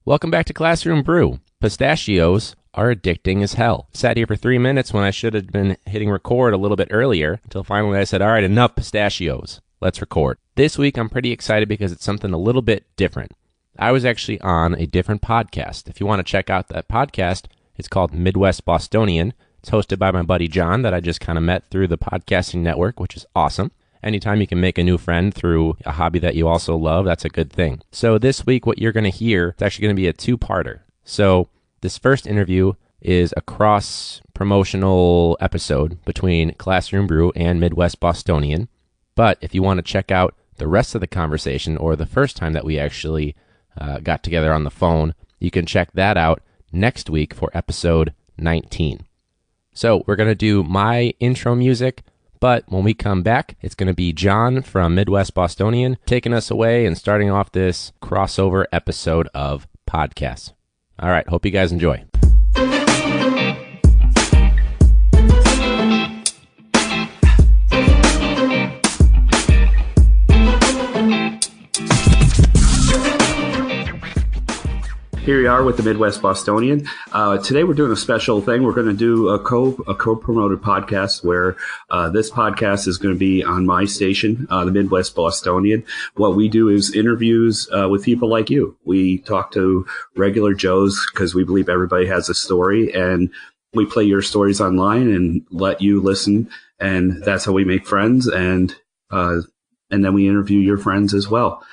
Welcome back to Classroom Brew. Pistachios are addicting as hell. Sat here for 3 minutes when I should have been hitting record a little bit earlier, until finally I said, all right, enough pistachios. Let's record. This week I'm pretty excited because it's something a little bit different. I was actually on a different podcast. If you want to check out that podcast, it's called Midwest Bostonian. It's hosted by my buddy John that I just kind of met through the podcasting network, which is awesome. Anytime you can make a new friend through a hobby that you also love, that's a good thing. So this week, what you're going to hear is actually going to be a two-parter. So this first interview is a cross-promotional episode between Classroom Brew and Midwest Bostonian. But if you want to check out the rest of the conversation, or the first time that we actually got together on the phone, you can check that out next week for episode 19. So we're going to do my intro music. But when we come back, it's going to be John from Midwest Bostonian taking us away and starting off this crossover episode of Podknife. All right, hope you guys enjoy. Here we are with the Midwest Bostonian. Today we're doing a special thing. We're going to do a co-promoted podcast where this podcast is going to be on my station, the Midwest Bostonian. What we do is interviews with people like you. We talk to regular Joes because we believe everybody has a story, and we play your stories online and let you listen, and that's how we make friends, and then we interview your friends as well.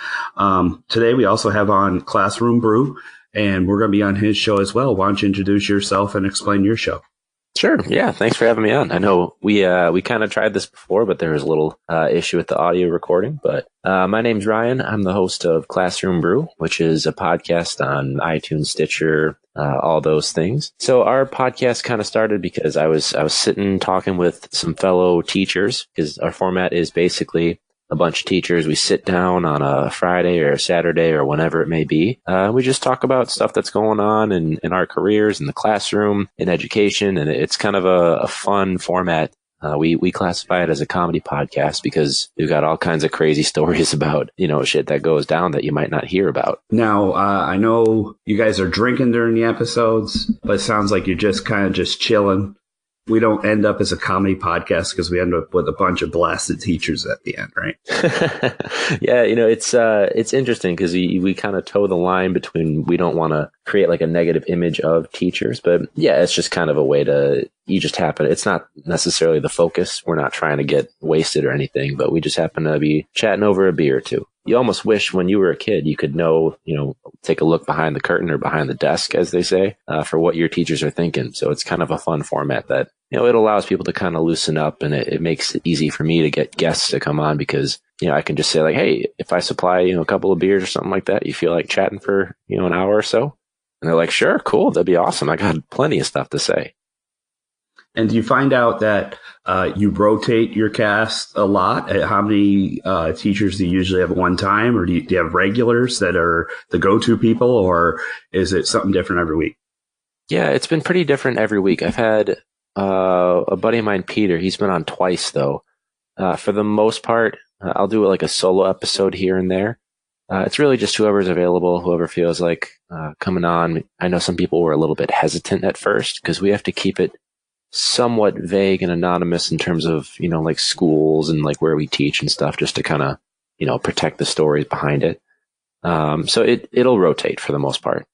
Today we also have on Classroom Brew, and we're going to be on his show as well. Why don't you introduce yourself and explain your show? Sure. Yeah. Thanks for having me on. I know we kind of tried this before, but there was a little issue with the audio recording. But my name's Ryan. I'm the host of Classroom Brew, which is a podcast on iTunes, Stitcher, all those things. So our podcast kind of started because I was sitting talking with some fellow teachers, because our format is basically a bunch of teachers. We sit down on a Friday or a Saturday or whenever it may be. We just talk about stuff that's going on in our careers, in the classroom, in education, and it's kind of a fun format. We classify it as a comedy podcast because we've got all kinds of crazy stories about, shit that goes down that you might not hear about. Now, I know you guys are drinking during the episodes, but it sounds like you're just kind of just chilling. We don't end up as a comedy podcast because we end up with a bunch of blasted teachers at the end, right? Yeah, it's interesting because we kind of toe the line between, we don't want to create like a negative image of teachers, but yeah, it's just kind of a way to, it's not necessarily the focus. We're not trying to get wasted or anything, but we just happen to be chatting over a beer or two. You almost wish when you were a kid, you could know, take a look behind the curtain or behind the desk, as they say, for what your teachers are thinking. So it's kind of a fun format that, it allows people to kind of loosen up, and it makes it easy for me to get guests to come on because, I can just say like, hey, if I supply, a couple of beers or something like that, you feel like chatting for, an hour or so? And they're like, sure, cool. That'd be awesome. I got plenty of stuff to say. And do you find out that you rotate your cast a lot? How many teachers do you usually have at one time? Or do you have regulars that are the go-to people? Or is it something different every week? Yeah, it's been pretty different every week. I've had a buddy of mine, Peter. He's been on twice, though. For the most part, I'll do like a solo episode here and there. It's really just whoever's available, whoever feels like coming on. I know some people were a little bit hesitant at first because we have to keep it somewhat vague and anonymous in terms of, like schools and like where we teach and stuff, just to kind of, protect the stories behind it. So it'll rotate for the most part.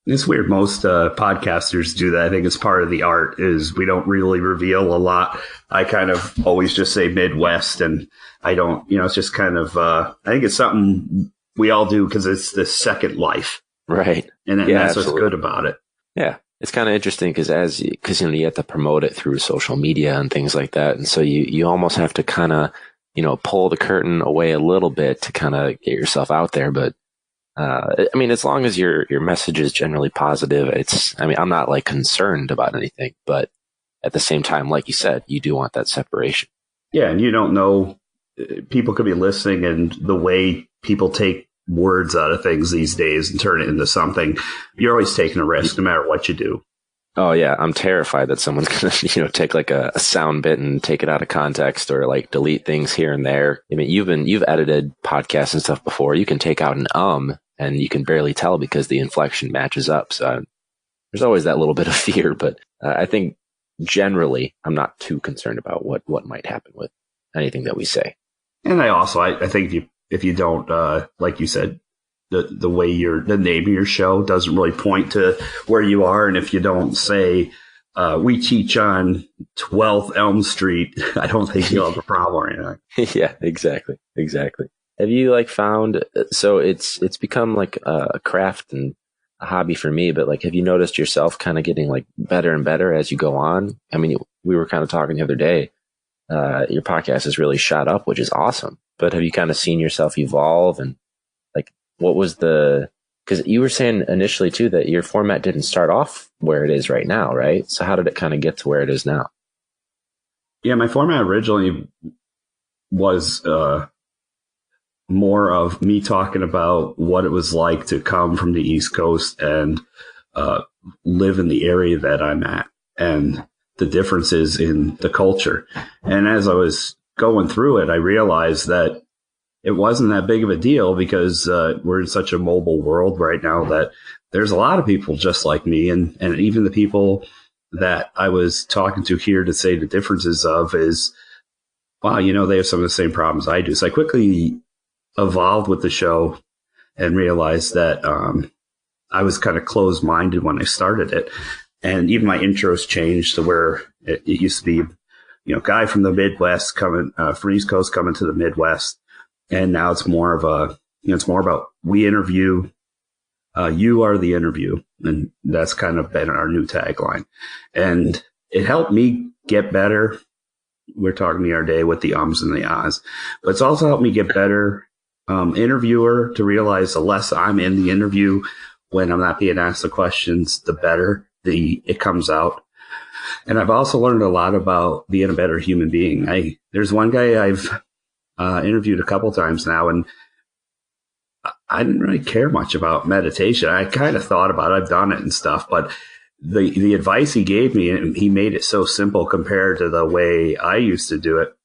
It's weird. Most podcasters do that. I think it's part of the art is we don't really reveal a lot. I kind of always just say Midwest, and I don't, it's just kind of, I think it's something we all do because it's the second life. Right. And that's absolutely what's good about it. Yeah. It's kind of interesting because you have to promote it through social media and things like that. And so you almost have to kind of, pull the curtain away a little bit to kind of get yourself out there. But, as long as your message is generally positive, I'm not like concerned about anything, but at the same time, like you said, you do want that separation. Yeah. And you don't know, people could be listening, and the way people take words out of things these days and turn it into something, you're always taking a risk no matter what you do. Oh yeah, I'm terrified that someone's gonna, take like a sound bit and take it out of context or like delete things here and there. I mean, you've edited podcasts and stuff before. You can take out an and you can barely tell because the inflection matches up. So there's always that little bit of fear, but I think generally I'm not too concerned about what might happen with anything that we say. And I think if you don't, like you said, the way the name of your show doesn't really point to where you are. And if you don't say, we teach on 12th Elm Street, I don't think you'll have a problem or anything. Yeah, exactly. Have you found, so it's become like a craft and a hobby for me, but have you noticed yourself kind of getting better and better as you go on? I mean, we were kind of talking the other day, your podcast has really shot up, which is awesome, but have you kind of seen yourself evolve? And what was because you were saying initially too, that your format didn't start off where it is right now, right? So how did it kind of get to where it is now? Yeah, my format originally was, more of me talking about what it was like to come from the East Coast and live in the area that I'm at and the differences in the culture. And as I was going through it, I realized that it wasn't that big of a deal because we're in such a mobile world right now that there's a lot of people just like me. And even the people that I was talking to here to say the differences of is, wow, they have some of the same problems I do. So I quickly evolved with the show and realized that I was kind of closed-minded when I started it. And even my intros changed to where it used to be, guy from the Midwest coming, from East Coast coming to the Midwest. And now it's more of it's more about we interview, you are the interview. And that's kind of been our new tagline. And it helped me get better. We're talking the other day with the ums and the ahs, but it's also helped me get better interviewer to realize the less I'm in the interview when I'm not being asked the questions, the better it comes out. And I've also learned a lot about being a better human being. There's one guy I've interviewed a couple times now, and I didn't really care much about meditation. I kind of thought about it. I've done it and stuff, but the advice he gave me, he made it so simple compared to the way I used to do it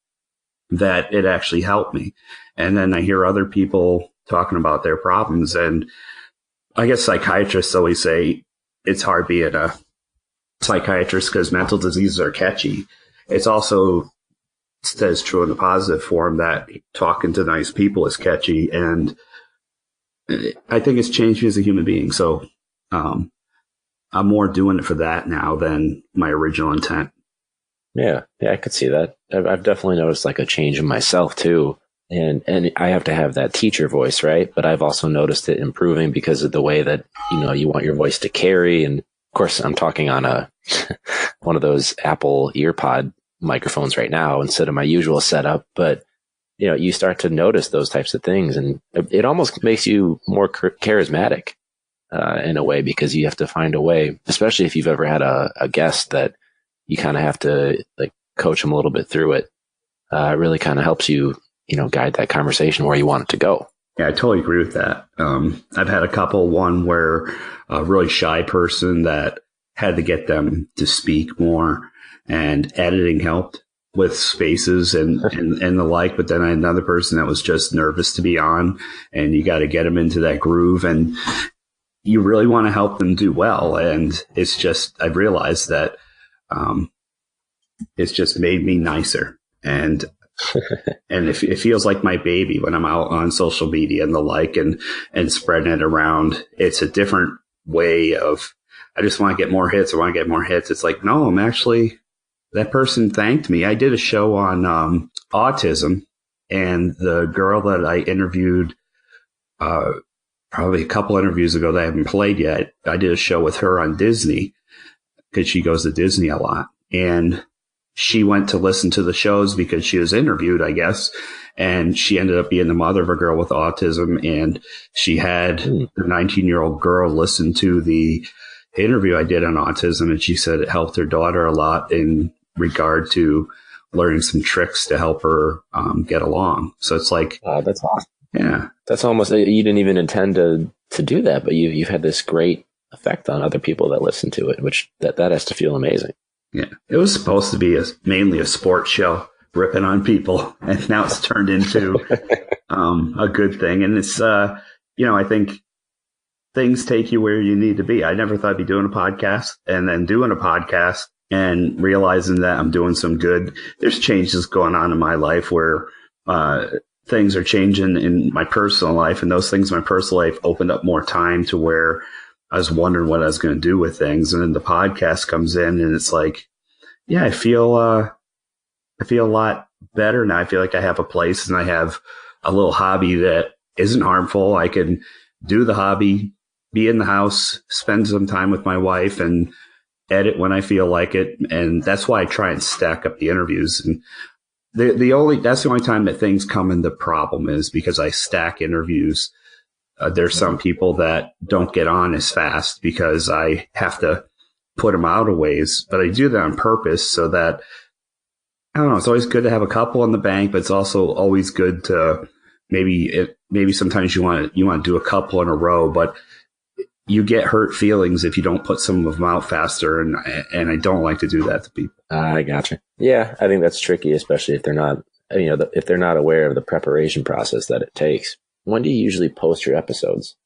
that it actually helped me. And then I hear other people talking about their problems. And I guess psychiatrists always say it's hard being a psychiatrist because mental diseases are catchy. It's also says true in the positive form that talking to nice people is catchy. And I think it's changed me as a human being. So I'm more doing it for that now than my original intent. Yeah, I could see that. I've definitely noticed a change in myself too. And I have to have that teacher voice, right? But I've also noticed it improving because of the way that, you want your voice to carry. And of course, I'm talking on one of those Apple EarPod microphones right now instead of my usual setup. But, you start to notice those types of things, and it almost makes you more charismatic in a way, because you have to find a way, especially if you've ever had a guest that you kind of have to coach them a little bit through it. It really kind of helps you, guide that conversation where you want it to go. Yeah, I totally agree with that. I've had a couple, one where a really shy person that had to get them to speak more, and editing helped with spaces and the like. But then I had another person that was just nervous to be on, and you got to get them into that groove, and you really want to help them do well. And it's just, I've realized that it's just made me nicer. And it feels like my baby when I'm out on social media and the like, and spreading it around. It's a different way of, I just want to get more hits. I want to get more hits. It's like, no, that person thanked me. I did a show on autism, and the girl that I interviewed probably a couple interviews ago that I haven't played yet, I did a show with her on Disney because she goes to Disney a lot. And she went to listen to the shows because she was interviewed, I guess. And she ended up being the mother of a girl with autism. And she had the 19-year-old girl listen to the interview I did on autism. And she said it helped her daughter a lot in regard to learning some tricks to help her get along. So it's like, oh, that's awesome. Yeah. That's almost, you didn't even intend to do that, but you've had this great effect on other people that listen to it, which that has to feel amazing. Yeah. It was supposed to be mainly a sports show, ripping on people, and now it's turned into a good thing. And it's, I think things take you where you need to be. I never thought I'd be doing a podcast and then doing a podcast and realizing that I'm doing some good. There's changes going on in my life where things are changing in my personal life, and those things in my personal life opened up more time to where I was wondering what I was going to do with things. And then the podcast comes in and it's like, yeah, I feel a lot better now. I feel like I have a place and I have a little hobby that isn't harmful. I can do the hobby, be in the house, spend some time with my wife, and edit when I feel like it. And that's why I try and stack up the interviews. And that's the only time that things come in. The problem is because I stack interviews. There's some people that don't get on as fast because I have to put them out a ways, but I do that on purpose so that, I don't know, it's always good to have a couple in the bank, but it's also always good to maybe sometimes you want to do a couple in a row, but you get hurt feelings if you don't put some of them out faster. And I don't like to do that to people. I gotcha. Yeah. I think that's tricky, especially if they're not, if they're not aware of the preparation process that it takes. When do you usually post your episodes?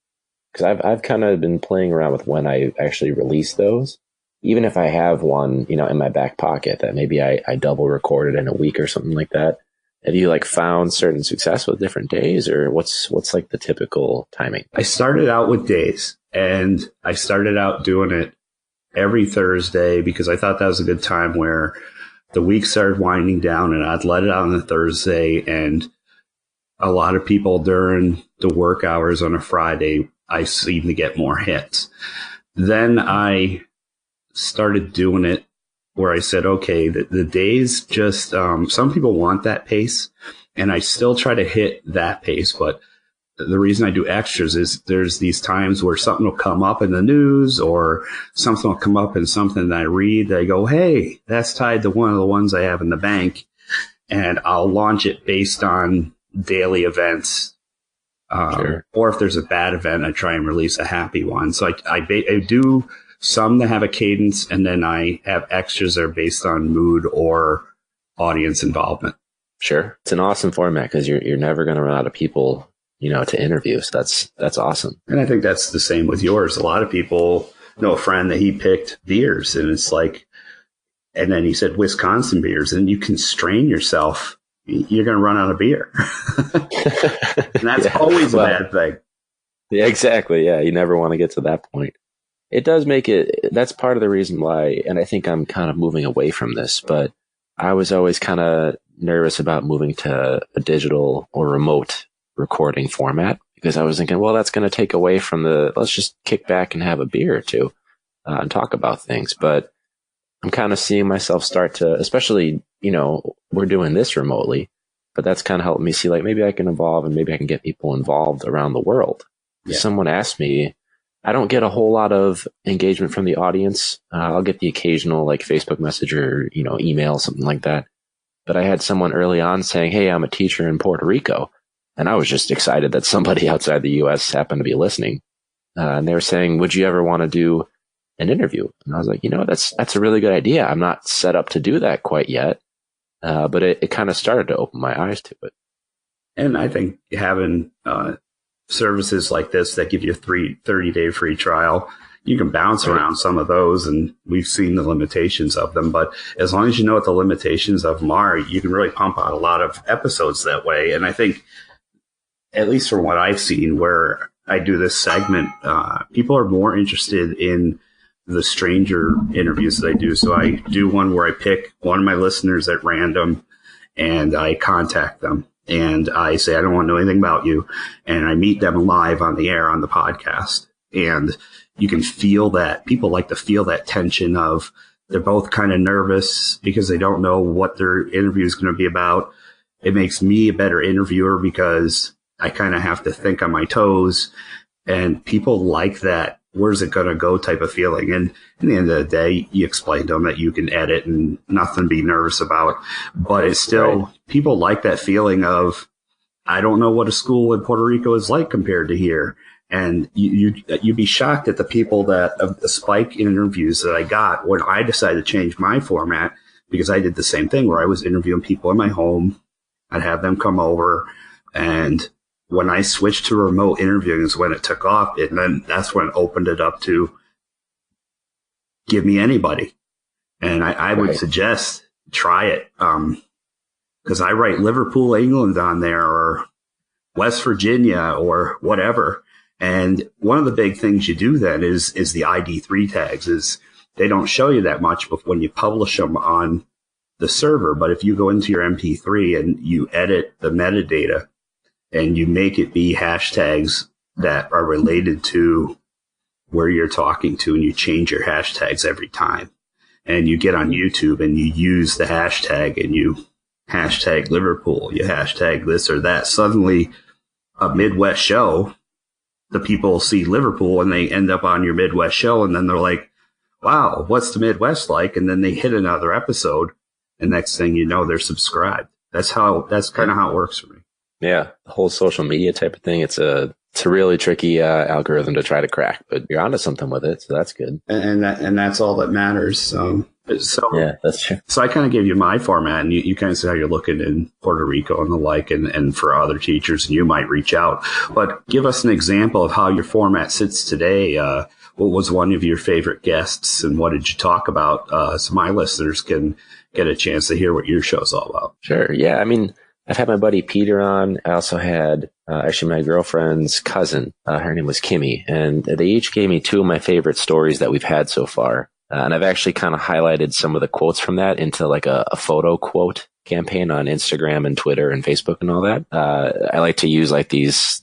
Because I've kind of been playing around with when I actually release those. Even if I have one, in my back pocket that maybe I double recorded in a week or something like that. Have you found certain success with different days, or what's like the typical timing? I started out with days, and I started out doing it every Thursday because I thought that was a good time where the week started winding down, and I'd let it out on a Thursday. And a lot of people during the work hours on a Friday, I seem to get more hits. Then I started doing it where I said, okay, the days just, some people want that pace, and I still try to hit that pace. But the reason I do extras is there's these times where something will come up in the news or something will come up in something that I read that I go, hey, that's tied to one of the ones I have in the bank. And I'll launch it based on daily events. Sure. Or if there's a bad event, I try and release a happy one. So I do some that have a cadence, and then I have extras that are based on mood or audience involvement. Sure. It's an awesome format because you're never going to run out of people, to interview. So that's awesome. And I think that's the same with yours. A lot of people know a friend that he picked beers, and it's like, and then he said Wisconsin beers, and you constrain yourself. You're going to run out of beer. And that's always a bad thing. Yeah, exactly. Yeah. You never want to get to that point. It does make it, that's part of the reason why, and I think I'm kind of moving away from this, but I was always kind of nervous about moving to a digital or remote recording format because I was thinking, well, that's going to take away from let's just kick back and have a beer or two and talk about things. But I'm kind of seeing myself start to, especially, we're doing this remotely, but that's kind of helped me see maybe I can evolve and maybe I can get people involved around the world. Yeah. Someone asked me, I don't get a whole lot of engagement from the audience. I'll get the occasional Facebook message or, email, something like that. But I had someone early on saying, hey, I'm a teacher in Puerto Rico. And I was just excited that somebody outside the U.S. happened to be listening. And they were saying, would you ever want to do an interview? And I was like, that's a really good idea. I'm not set up to do that quite yet. But it kind of started to open my eyes to it. And I think having services like this that give you a 30-day free trial, you can bounce around some of those, and we've seen the limitations of them. But as long as you know what the limitations of them are, you can really pump out a lot of episodes that way. And I think, at least from what I've seen, where I do this segment, people are more interested in the stranger interviews that I do. So I do one where I pick one of my listeners at random and I contact them. And I say, I don't want to know anything about you. And I meet them live on the air on the podcast. And you can feel that. People like to feel that tension of they're both kind of nervous because they don't know what their interview is going to be about. It makes me a better interviewer because I kind of have to think on my toes. And people like that. Where's it going to go type of feeling. And in the end of the day, you explain to them that you can edit and nothing to be nervous about. But it's still, people like that feeling of, I don't know what a school in Puerto Rico is like compared to here. And you'd be shocked at the people that, of the spike in interviews that I got when I decided to change my format, because I did the same thing where I was interviewing people in my home. I'd have them come over and when I switched to remote interviewing is when it took off. And then that's when it opened it up to give me anybody. And I would suggest try it. Because I write Liverpool, England on there, or West Virginia, or whatever. And one of the big things you do then is the ID3 tags. Is they don't show you that much when you publish them on the server. But if you go into your MP3 and you edit the metadata and you make it be hashtags that are related to where you're talking to, and you change your hashtags every time, and you get on YouTube and you use the hashtag and you hashtag Liverpool, you hashtag this or that, suddenly a Midwest show, the people see Liverpool and they end up on your Midwest show, and then they're like, wow, what's the Midwest like? And then they hit another episode, and next thing you know, they're subscribed. That's kind of how it works for me. Yeah, the whole social media type of thing, it's a really tricky algorithm to try to crack, but you're onto something with it, so that's good. And that's all that matters. So yeah, that's true. So I kind of gave you my format, and you kind of see how you're looking in Puerto Rico and the like, and for other teachers, and you might reach out. But give us an example of how your format sits today. What was one of your favorite guests, and what did you talk about? So my listeners can get a chance to hear what your show's all about. Sure. Yeah. I mean, I've had my buddy Peter on. I also had actually my girlfriend's cousin. Her name was Kimmy, and they each gave me two of my favorite stories that we've had so far. And I've actually kind of highlighted some of the quotes from that into like a photo quote campaign on Instagram and Twitter and Facebook and all that. I like to use like these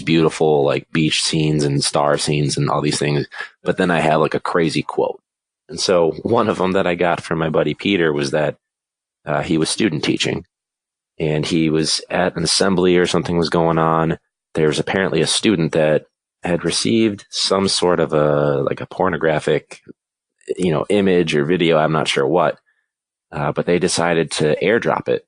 beautiful like beach scenes and star scenes and all these things. But then I have like a crazy quote. And so one of them that I got from my buddy Peter was that he was student teaching, and he was at an assembly or something was going on. There was apparently a student that had received some sort of a pornographic, image or video. I'm not sure what, but they decided to airdrop it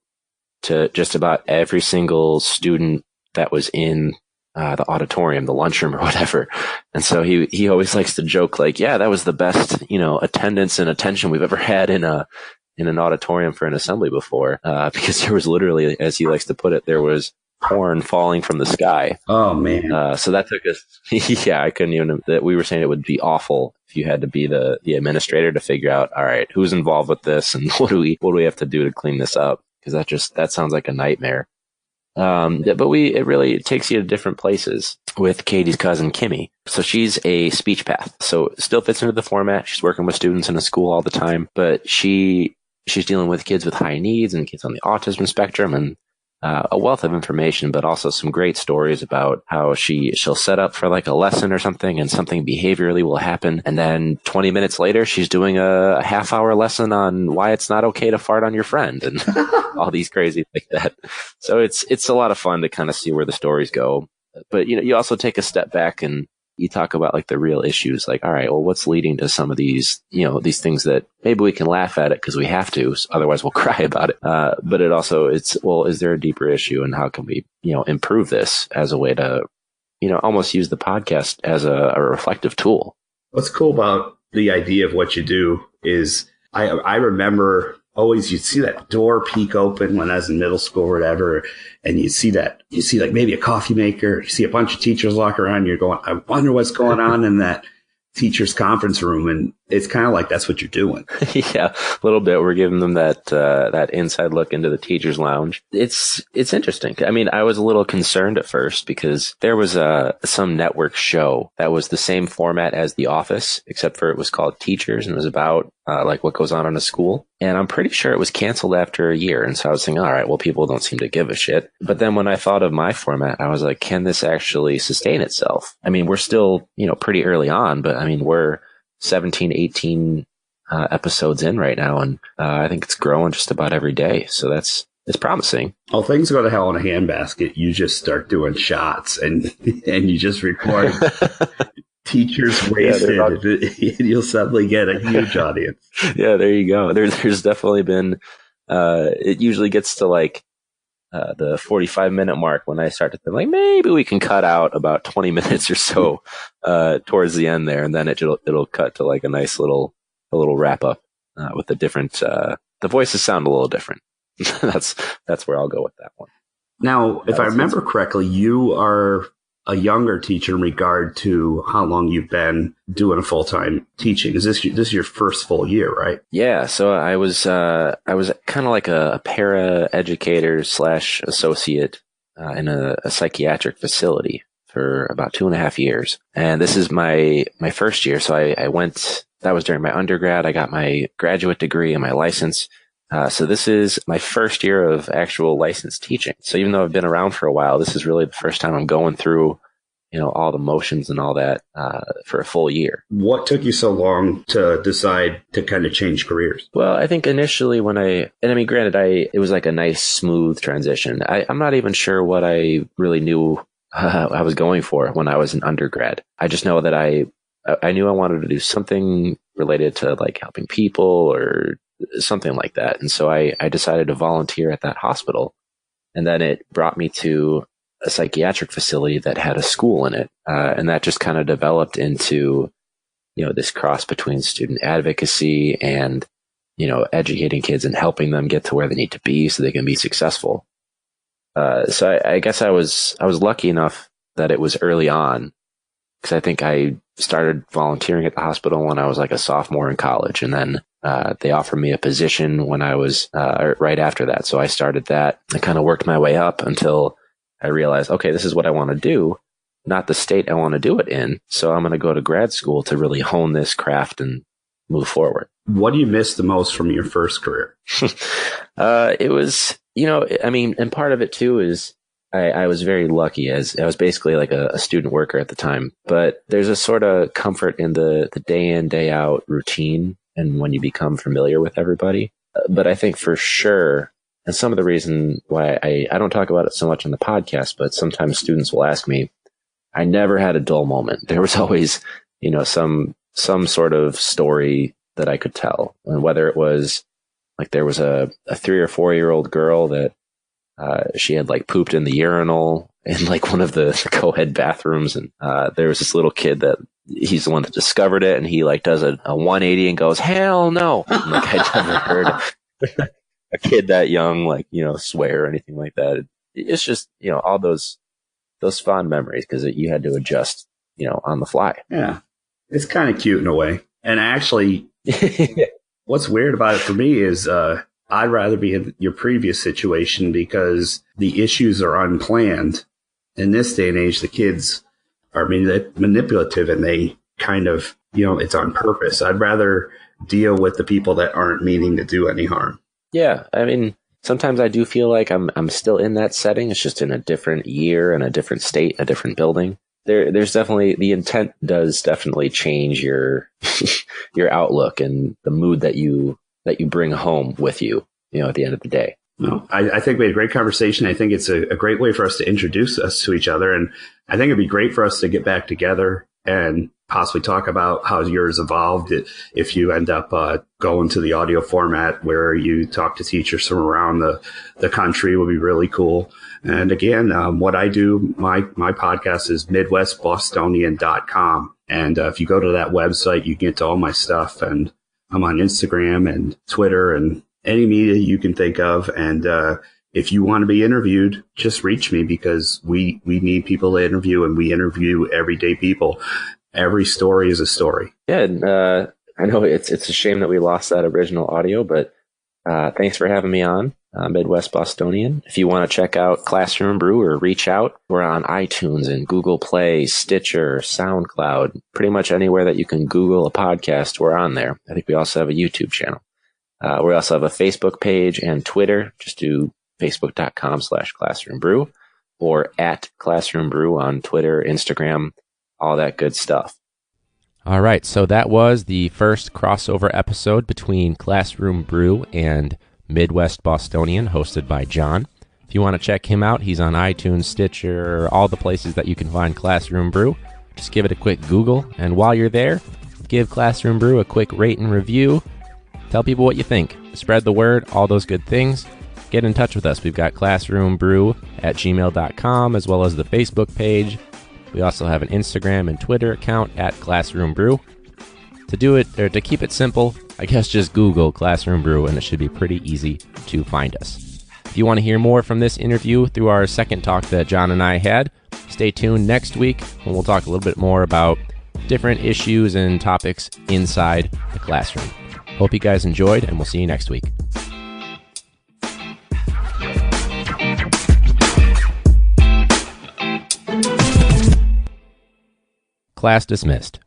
to just about every single student that was in the auditorium, the lunchroom or whatever. And so he always likes to joke like, yeah, that was the best, attendance and attention we've ever had in an auditorium for an assembly before, because there was literally, as he likes to put it, there was porn falling from the sky. Oh man. So that took us, yeah, I couldn't even, that we were saying it would be awful if you had to be the administrator to figure out, all right, who's involved with this and what do we have to do to clean this up? Because that sounds like a nightmare. But it really takes you to different places with Katie's cousin, Kimmy. So she's a speech path. So it still fits into the format. She's working with students in a school all the time, but she's dealing with kids with high needs and kids on the autism spectrum, and a wealth of information, but also some great stories about how she'll set up for like a lesson or something, and something behaviorally will happen. And then 20 minutes later, she's doing a half-hour lesson on why it's not okay to fart on your friend and all these crazy things like that. So it's a lot of fun to kind of see where the stories go. But, you also take a step back and you talk about like the real issues, like, all right, well, what's leading to some of these, these things that maybe we can laugh at it because we have to, otherwise we'll cry about it. But is there a deeper issue, and how can we, improve this as a way to, almost use the podcast as a reflective tool? What's cool about the idea of what you do is I remember always you'd see that door peek open when I was in middle school or whatever, and you see like maybe a coffee maker, you see a bunch of teachers walk around, you're going, I wonder what's going on in that teacher's conference room. And it's kind of like that's what you're doing. Yeah, a little bit. We're giving them that inside look into the teacher's lounge. It's interesting. I mean, I was a little concerned at first because there was some network show that was the same format as The Office, except for it was called Teachers, and it was about like what goes on in a school. And I'm pretty sure it was canceled after a year. And so I was thinking, all right, well, people don't seem to give a shit. But then when I thought of my format, I was like, can this actually sustain itself? I mean, we're still, pretty early on, but I mean, we're 17, 18 episodes in right now. And I think it's growing just about every day. So it's promising. Oh, things go to hell in a handbasket. You just start doing shots and you just record teachers wasted, and you'll suddenly get a huge audience. Yeah, there you go. There's definitely been, it usually gets to like the 45-minute mark when I start to think like maybe we can cut out about 20 minutes or so towards the end there, and then it'll cut to like a nice little wrap up with the different the voices sound a little different. That's where I'll go with that one. Now, if I remember correctly, you are a younger teacher in regard to how long you've been doing a full-time teaching. Is this your first full year, right? Yeah. So I was kind of like a para educator / associate in a psychiatric facility for about 2.5 years. And this is my first year. So I went, that was during my undergrad. I got my graduate degree and my license. So this is my first year of actual licensed teaching. So even though I've been around for a while, this is really the first time I'm going through, all the motions and all that, for a full year. What took you so long to decide to kind of change careers? Well, I think initially granted, it was like a nice, smooth transition. I'm not even sure what I really knew I was going for when I was an undergrad. I just know that I knew I wanted to do something related to like helping people or something like that. And so I decided to volunteer at that hospital. And then it brought me to a psychiatric facility that had a school in it. And that just kind of developed into, this cross between student advocacy and, educating kids and helping them get to where they need to be so they can be successful. So I guess I was lucky enough that it was early on, because I think I started volunteering at the hospital when I was like a sophomore in college. And then they offered me a position when I was right after that. So I started that. I kind of worked my way up until I realized, okay, this is what I want to do, not the state I want to do it in. So I'm going to go to grad school to really hone this craft and move forward. What do you miss the most from your first career? It was, and part of it too is I was very lucky, as I was basically like a student worker at the time. But there's a sort of comfort in the day in, day out routine and when you become familiar with everybody. But I think for sure, and some of the reason why I don't talk about it so much on the podcast, but sometimes students will ask me, I never had a dull moment. There was always, some sort of story that I could tell. And whether it was like there was a 3 or 4 year old girl that she had like pooped in the urinal in like one of the co-ed bathrooms. And there was this little kid that he's the one that discovered it. And he like does a 180 and goes, hell no. And, like I'd never heard a kid that young, like, swear or anything like that. It's just, all those fond memories because you had to adjust, on the fly. Yeah. It's kind of cute in a way. And actually, what's weird about it for me is, I'd rather be in your previous situation because the issues are unplanned. In this day and age, the kids are manipulative and they kind of, it's on purpose. I'd rather deal with the people that aren't meaning to do any harm. Yeah. I mean, sometimes I do feel like I'm still in that setting. It's just in a different year and a different state, a different building. There's definitely, the intent does definitely change your your outlook and the mood that you bring home with you, at the end of the day. No, I think we had a great conversation. I think it's a great way for us to introduce us to each other. And I think it'd be great for us to get back together and possibly talk about how yours evolved. If you end up going to the audio format where you talk to teachers from around the country, would be really cool. And again, what I do, my podcast is MidwestBostonian.com. And if you go to that website, you get to all my stuff. And I'm on Instagram and Twitter and any media you can think of. And if you want to be interviewed, just reach me because we need people to interview, and we interview everyday people. Every story is a story. Yeah, and I know it's a shame that we lost that original audio, but thanks for having me on Midwest Bostonian. If you want to check out Classroom Brew or reach out, we're on iTunes and Google Play, Stitcher, SoundCloud, pretty much anywhere that you can Google a podcast, we're on there. I think we also have a YouTube channel. We also have a Facebook page and Twitter. Just do facebook.com/classroombrew or @classroombrew on Twitter, Instagram, all that good stuff. All right, so that was the first crossover episode between Classroom Brew and Midwest Bostonian, hosted by John. If you want to check him out, he's on iTunes, Stitcher, all the places that you can find Classroom Brew. Just give it a quick Google, and while you're there, give Classroom Brew a quick rate and review. Tell people what you think. Spread the word, all those good things. Get in touch with us. We've got classroombrew@gmail.com, as well as the Facebook page. We also have an Instagram and Twitter account @ClassroomBrew. To do it, or to keep it simple, I guess just Google Classroom Brew and it should be pretty easy to find us. If you want to hear more from this interview through our second talk that John and I had, stay tuned next week when we'll talk a little bit more about different issues and topics inside the classroom. Hope you guys enjoyed, and we'll see you next week. Class dismissed.